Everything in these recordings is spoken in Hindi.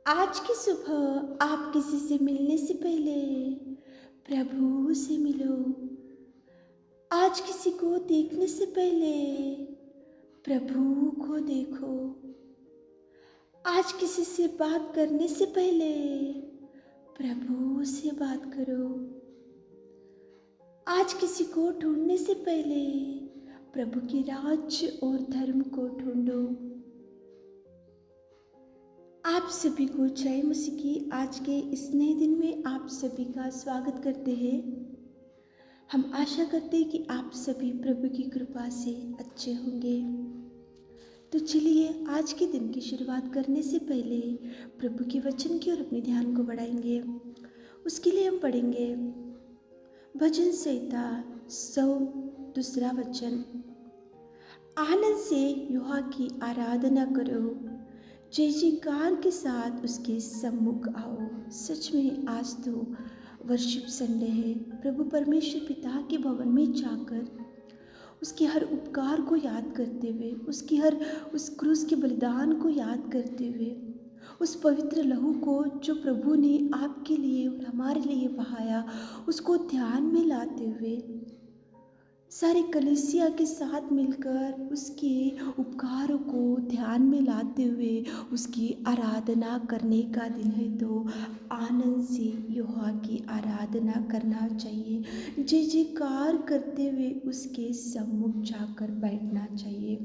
आज की सुबह आप किसी से मिलने से पहले प्रभु से मिलो। आज किसी को देखने से पहले प्रभु को देखो। आज किसी से बात करने से पहले प्रभु से बात करो। आज किसी को ढूंढने से पहले प्रभु के राज्य और धर्म को ढूंढो। आप सभी को जय मसीह की आज के इस नए दिन में आप सभी का स्वागत करते हैं। हम आशा करते हैं कि आप सभी प्रभु की कृपा से अच्छे होंगे। तो चलिए आज के दिन की शुरुआत करने से पहले प्रभु के वचन की ओर अपने ध्यान को बढ़ाएंगे। उसके लिए हम पढ़ेंगे भजन संहिता 100 वचन। आनंद से यहोवा की आराधना करो, जय जयकार के साथ उसके सम्मुख आओ। सच में आज तो वर्शिप संडे है। प्रभु परमेश्वर पिता के भवन में जाकर उसके हर उपकार को याद करते हुए, उसकी हर उस क्रूस के बलिदान को याद करते हुए, उस पवित्र लहू को जो प्रभु ने आपके लिए और हमारे लिए बहाया, उसको ध्यान में लाते हुए सारे कलीसिया के साथ मिलकर उसके उपकारों को ध्यान में लाते हुए उसकी आराधना करने का दिन है। तो आनंद से यहोवा की आराधना करना चाहिए, जय जयकार करते हुए उसके सम्मुख जाकर बैठना चाहिए।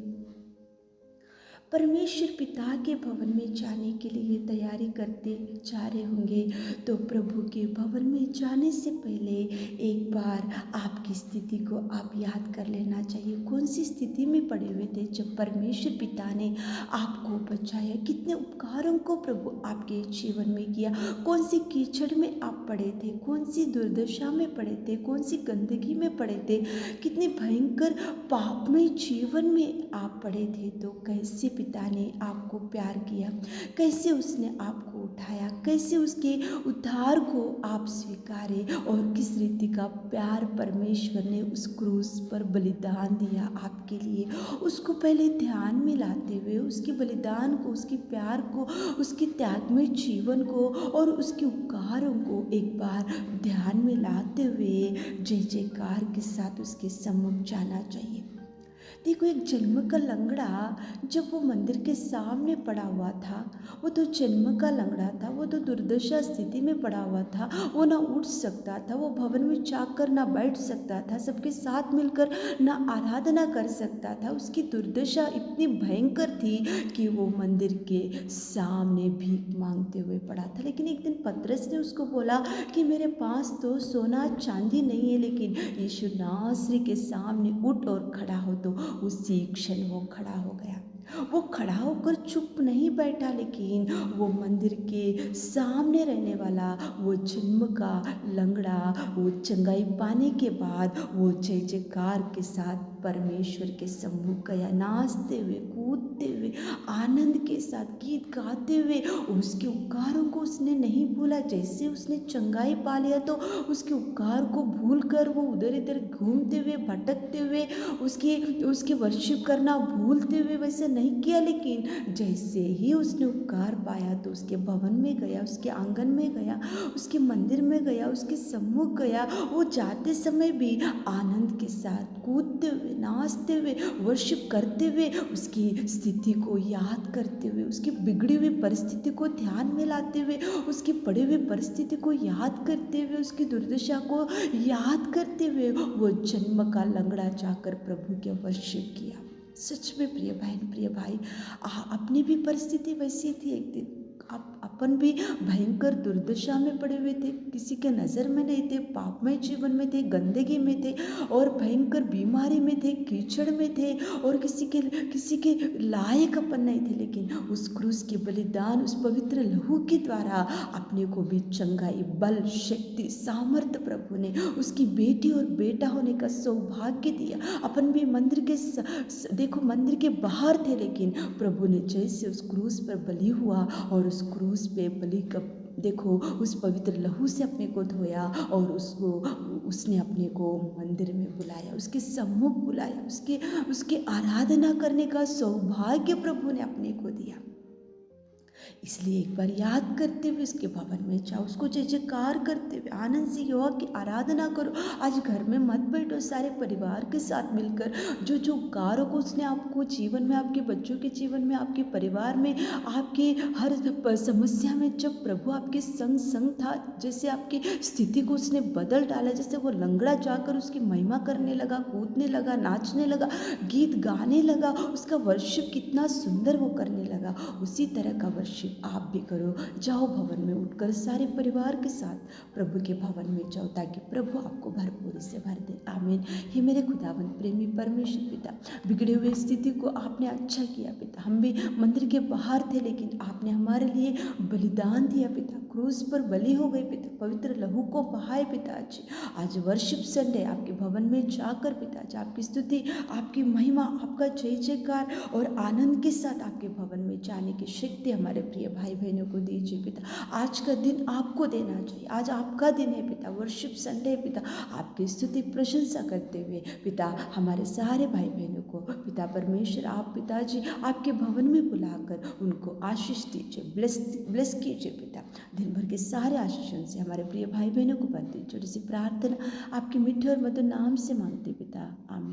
परमेश्वर पिता के भवन में जाने के लिए तैयारी करते जा रहे होंगे, तो प्रभु के भवन में जाने से पहले एक बार आपकी स्थिति को आप याद कर लेना चाहिए। कौन सी स्थिति में पड़े हुए थे जब परमेश्वर पिता ने आपको बचाया? कितने उपकारों को प्रभु आपके जीवन में किया? कौन सी कीचड़ में आप पड़े थे? कौन सी दुर्दशा में पड़े थे? कौन सी गंदगी में पड़े थे? कितने भयंकर पापमय जीवन में आप पड़े थे? तो कैसे पिता ने आपको प्यार किया, कैसे उसने आपको उठाया, कैसे उसके उद्धार को आप स्वीकारे और किस रीति का प्यार परमेश्वर ने उस क्रूस पर बलिदान दिया आपके लिए, उसको पहले ध्यान में लाते हुए उसके बलिदान को, उसके प्यार को, उसके त्यागमय जीवन को और उसके उपकारों को एक बार ध्यान में लाते हुए जय जयकार के साथ उसके सम्मुख जाना चाहिए। देखो, एक जन्म का लंगड़ा जब वो मंदिर के सामने पड़ा हुआ था, वो तो जन्म का लंगड़ा था, वो तो दुर्दशा स्थिति में पड़ा हुआ था, वो ना उठ सकता था, वो भवन में जाकर ना बैठ सकता था, सबके साथ मिलकर ना आराधना कर सकता था। उसकी दुर्दशा इतनी भयंकर थी कि वो मंदिर के सामने भीख मांगते हुए पड़ा था। लेकिन एक दिन पतरस ने उसको बोला कि मेरे पास तो सोना चांदी नहीं है, लेकिन यीशु नासरी के सामने उठ और खड़ा हो। तो उसी क्षण वो खड़ा हो गया। वो खड़ा होकर चुप नहीं बैठा, लेकिन वो मंदिर के सामने रहने वाला वो जन्म का लंगड़ा, वो चंगाई पाने के बाद वो जय जयकार के साथ परमेश्वर के सम्मुख गया, नाचते हुए, कूदते हुए, आनंद के साथ गीत गाते हुए। उसके उपकारों को उसने नहीं भूला। जैसे उसने चंगाई पा लिया तो उसके उपकार को भूलकर वो उधर इधर घूमते हुए, भटकते हुए, उसके वर्शिप करना भूलते हुए वैसे नहीं किया। लेकिन जैसे ही उसने उपकार पाया तो उसके भवन में गया, उसके आंगन में गया, उसके मंदिर में गया, उसके सम्मुख गया। वो जाते समय भी आनंद के साथ कूदते हुए, नाचते हुए, वर्शिप करते हुए, उसकी स्थिति को याद करते हुए, उसकी बिगड़ी हुई परिस्थिति को ध्यान में लाते हुए, उसकी पड़ी हुई परिस्थिति को याद करते हुए, उसकी दुर्दशा को याद करते हुए वो जन्म का लंगड़ा जाकर प्रभु के वर्शिप किया। सच में प्रिय बहन, प्रिय भाई, अपनी भी परिस्थिति वैसी थी। एक दिन अपन भी भयंकर दुर्दशा में पड़े हुए थे, किसी के नज़र में नहीं थे, पापमय जीवन में थे, गंदगी में थे और भयंकर बीमारी में थे, कीचड़ में थे और किसी के लायक अपन नहीं थे। लेकिन उस क्रूस के बलिदान, उस पवित्र लहू के द्वारा अपने को भी चंगाई, बल, शक्ति, सामर्थ्य प्रभु ने, उसकी बेटी और बेटा होने का सौभाग्य दिया। अपन भी मंदिर के देखो मंदिर के बाहर थे, लेकिन प्रभु ने जैसे उस क्रूस पर बलि हुआ और उस क्रूस पे बलि का देखो उस पवित्र लहू से अपने को धोया और उसने अपने को मंदिर में बुलाया, उसके सम्मुख बुलाया, उसके आराधना करने का सौभाग्य प्रभु ने अपने को दिया। इसलिए एक बार याद करते हुए उसके भवन में जाओ, उसको जय जयकार करते हुए आनंद से यहोवा की आराधना करो। आज घर में मत बैठो, सारे परिवार के साथ मिलकर जो जो कार्यों को उसने आपको जीवन में, आपके बच्चों के जीवन में, आपके परिवार में, आपके हर समस्या में जब प्रभु आपके संग संग था, जैसे आपकी स्थिति को उसने बदल डाला, जैसे वो लंगड़ा जाकर उसकी महिमा करने लगा, कूदने लगा, नाचने लगा, गीत गाने लगा, उसका वर्शिप कितना सुंदर वो करने लगा, उसी तरह का वर्शिप आप भी करो। जाओ भवन में उठकर सारे परिवार के साथ प्रभु के भवन में जाओ, ताकि प्रभु आपको भरपूरी से भर दे। आमीन। हे मेरे खुदावन प्रेमी परमेश्वर पिता, बिगड़े हुए स्थिति को आपने अच्छा किया पिता। हम भी मंदिर के बाहर थे, लेकिन आपने हमारे लिए बलिदान दिया पिता, क्रूस पर बलि हो गए पिता, पवित्र लहू को बहाए पिताजी। आज वर्शिप संडे आपके भवन में जाकर पिताजी आपकी स्तुति, आपकी महिमा, आपका जय जयकार और आनंद के साथ आपके भवन में जाने की शक्ति हमारे प्रिय भाई बहनों को दीजिए पिता। आज का दिन आपको देना चाहिए, आज आपका दिन है पिता, वर्शिप संडे है पिता। आपकी स्तुति प्रशंसा करते हुए पिता हमारे सारे भाई बहनों को पिता परमेश्वर आप पिताजी आपके भवन में बुलाकर उनको आशीष दीजिए, ब्लेस कीजिए पिता। दिन भर के सारे आशीषों से हमारे प्रिय भाई बहनों को भर दीजिए। और इसी प्रार्थना आपके मीठे और मधुर नाम से मांगते पिता, आमीन।